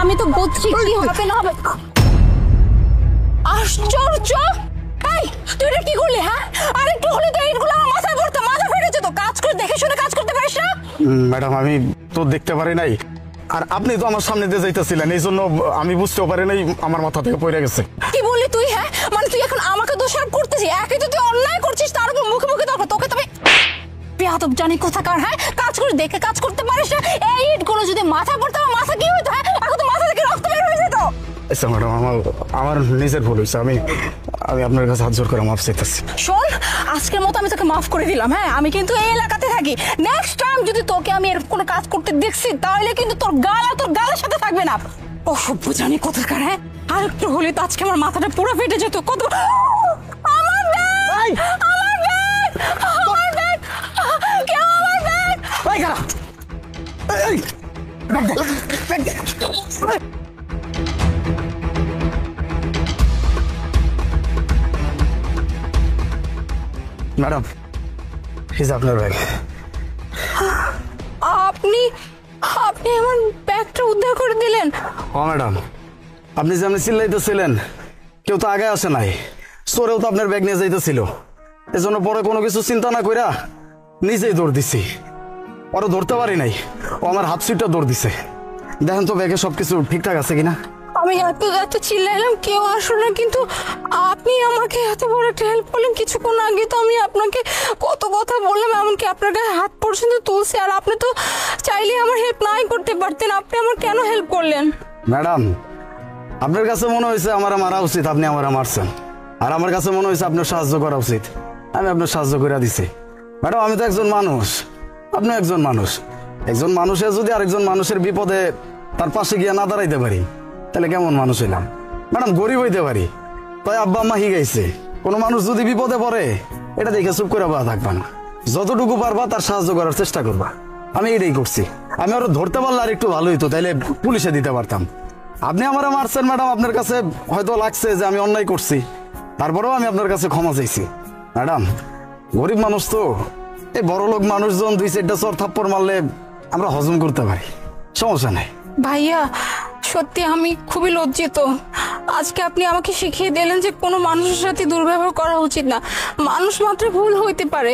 আমি তো বুঝছি কি হবে না হবে। আশ্চর্য! এই তুই এটা কি করলি? হ্যাঁ, আর একটু হলে তো এইগুলো আমার মাথায় পড়তো, মাথা ফেটে যেত। কাজ করে দেখে শুনে কাজ করতে পারিস না? ম্যাডাম আমি তো দেখতে পারি নাই, আর আপনি তো আমার সামনে দিয়ে যাইতেছিলেন, এই জন্য আমি বুঝতেও পারি নাই, আমার মাথা থেকে পড়ে গেছে। কি বললি তুই? হ্যাঁ, মানে তুই এখন আমাকে দোষারোপ করতেছিস? একই তো তুই অন্যায় করছিস, তার উপর মুখে মুখে তর্ক। তোকে তবে বেয়াদব জানি কোথাকার। হ্যাঁ, কাজ করে দেখে কাজ করতে পারিস না? এই ইটগুলো যদি মাথায় পড়তো আমার মাথা কি হইতো? হ্যাঁ, এখন তো মাথা থেকে রক্ত বের হয়ে যেত। আচ্ছা ম্যাডাম, আমার নিজের ভুল হয়েছে, আমি আপনার কাছে হাত জোর করে মাফ চাইতেছি। শোন, আজকের মতো আমি তোকে মাফ করে দিলাম। হ্যাঁ, আমি কিন্তু এই এলাকাতে থাকি। নেক্সট টাইম যদি তোকে আমি এরকম কোনো কাজ করতে দেখছি, তাহলে কিন্তু তোর গালের সাথে থাকবে না। অসভ্য জানি কোথাকার। হ্যাঁ, আর একটু হলে তো আজকে আমার মাথাটা পুরো ফেটে যেত। কত আমার ব্যাগ, আমার ব্যাগ, আমার ব্যাগ, কেউ আমার ব্যাগ। এই গাড়া, এই ব্যাগ দে, ব্যাগ দে। ম্যাডাম, হিজ আপনার ব্যাগ। আপনি আপনি আমার ব্যাগটা উদ্ধার করে দিলেন? ও ম্যাডাম, আপনি যে আপনি চিল্লাইতেছিলেন, কেউ তো আগে আসে নাই, চোরেও তো আপনার ব্যাগ নিয়ে যাইতেছিল, এজন্য পরে কোনো কিছু চিন্তা না কইরা নিজেই দৌড় দিছি। ওরা ধরতে পারি নাই, ও আমার হাত সিটটা দৌড় দিছে। দেখেন তো ব্যাগে সবকিছু ঠিকঠাক আছে কিনা। আমি এত চিল্লাইলাম, কেউ আসলো না, কিন্তু আপনি আমাকে এত বড় একটা হেল্প করলেন। কিছুক্ষণ আগে তো আমি আপনাকে কত কথা বললাম, এমনকি আপনার গায়ে হাত পর্যন্ত তুলছি, আর আপনি তো চাইলে আমার হেল্প নাই করতে পারতেন। আপনি আমার কেন হেল্প করলেন? ম্যাডাম, আপনার কাছে মনে হয়েছে আমার মারা উচিত, আপনি আমার মারছেন, আর আমার কাছে মনে হয়েছে আপনার সাহায্য করা উচিত, আমি আপনার সাহায্য করে দিছি। ম্যাডাম, আমি তো একজন মানুষ, আপনি একজন মানুষ। একজন মানুষের যদি আরেকজন মানুষের বিপদে তার পাশে গিয়ে না দাঁড়াইতে পারি, তাহলে কেমন মানুষ হইলাম? ম্যাডাম, গরিব হইতে পারি, তাই আব্বা আম্মা হিগাইছে, কোনো মানুষ যদি বিপদে পড়ে এটা দেখে চুপ করে বা থাকবা না, যতটুকু পারবা তার সাহায্য করার চেষ্টা করবা। আমি এটাই করছি। আমি আরো ধরতে পারলে আর একটু ভালো হইতো, তাইলে পুলিশে দিতে পারতাম। আপনি আমার মারছেন ম্যাডাম, আপনার কাছে হয়তো লাগছে যে আমি অন্যায় করছি, তারপরেও আমি আপনার কাছে ক্ষমা চাইছি। ম্যাডাম, গরিব মানুষ তো, এই বড় লোক মানুষজন 2-4টা চর থাপ্পড় মারলে আমরা হজম করতে পারি, সমস্যা নেই। ভাইয়া, সত্যি আমি খুবই লজ্জিত। আজকে আপনি আমাকে শিখিয়ে দিলেন যে কোনো মানুষের সাথে দুর্ব্যবহার করা উচিত না, মানুষ মাত্র ভুল হইতে পারে।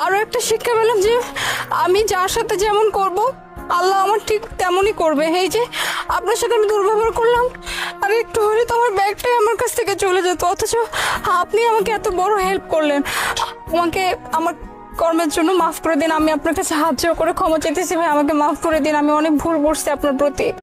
আরো একটা শিক্ষা পেলাম যে আমি যার সাথে যেমন করব, আল্লাহ আমার ঠিক তেমনই করবে। এই যে আপনার সাথে আমি দুর্ব্যবহার করলাম, আর একটু হলে তো আমার ব্যাগটাই আমার কাছ থেকে চলে যেত, অথচ আপনি আমাকে এত বড় হেল্প করলেন। আমাকে আমার কর্মের জন্য মাফ করে দিন। আমি আপনার কাছে হাত জোড় করে ক্ষমা চাইতেছি ভাই, আমাকে মাফ করে দিন। আমি অনেক ভুল করছি আপনার প্রতি।